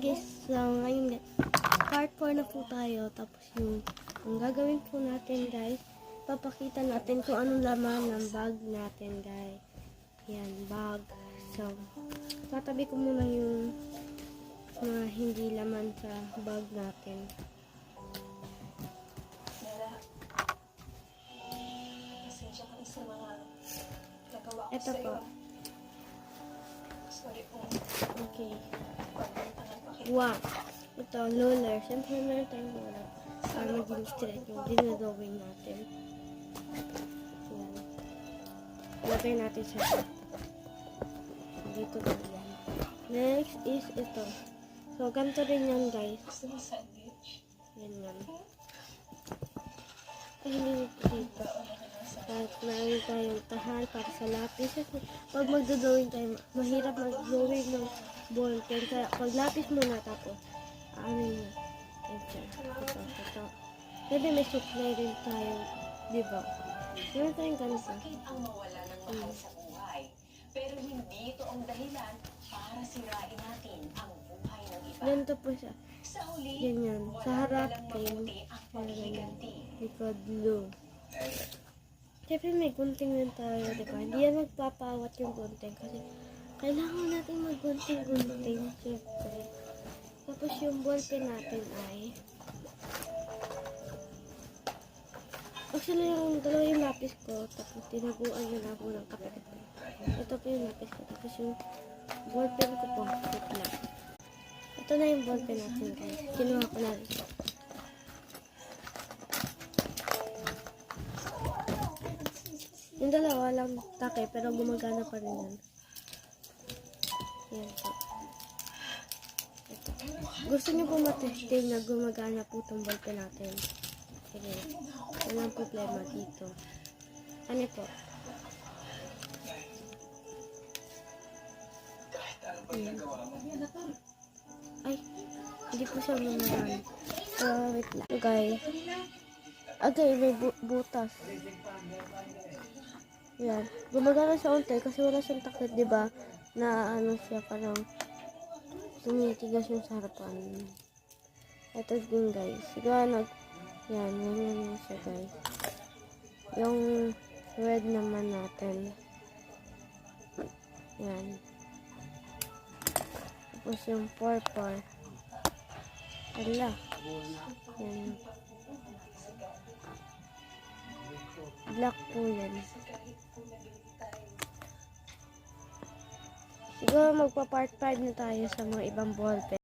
guys, so ngayon part 4 na po tayo. Tapos ang gagawin po natin guys, papakita natin kung anong laman ng bag natin guys. Yan, bag. So, tatabi ko muna yung mga hindi laman sa bag natin. Ito po. Okay. Wow. Ito, roller. Siyempre meron tayong roller. Para maging straight yung dinadawin natin. Yan. Lagay natin siya. Dito na yan. Next is ito. So, ganito rin yan guys. Yan yan. Ay, hindi dito. At meron tayong tahan para sa lapis. Pag magdodrawing tayo, mahirap mag-drawing ng ballpen. Kaya pag lapis muna tapos, ano yun? Ito. Pwede may supply rin tayo, di ba? Meron tayong ganito. Sakit ang mawala ng mahal sa buhay. Pero hindi ito ang dahilan para sirain natin ang buhay ng iba. Ganito po siya. Sa huli, Ganyan. Sa harap, plain. ang paghiganti. Likod, blue. Siyempre may gunting din tayo, di ba? Hindi yan magpapawat yung gunting kasi kailangan natin maggunting-gunting, siyempre. Tapos yung ballpen natin ay actually yung dalawa yung lapis ko, tapos tinaguan yun ako ng kape. Ito po yung lapis ko, tapos yung ballpen ko po, wait lang. Ito na yung ballpen natin guys, kinuha ko na rin. Yung dalawa lang take, pero gumagana pa rin yan. Yan po. Ito. Gusto niyo po matesting na gumagana po itong ballpen natin. Sige. Walang problema dito. Ano po? Yan. Ay, hindi po siya gumagan. Wait lang. Okay. Okay, may butas. Yan. Gumagana sa unti kasi wala siyang taklit, di ba? Na ano siya, parang tumitigas yung sa harapan. Ito din guys. Siguro yan siya guys. Yung red naman natin. Yan. Tapos yung purple. Ala. Yan. Black po yan. Siguro magpa-part 5 na tayo sa mga ibang ballpen.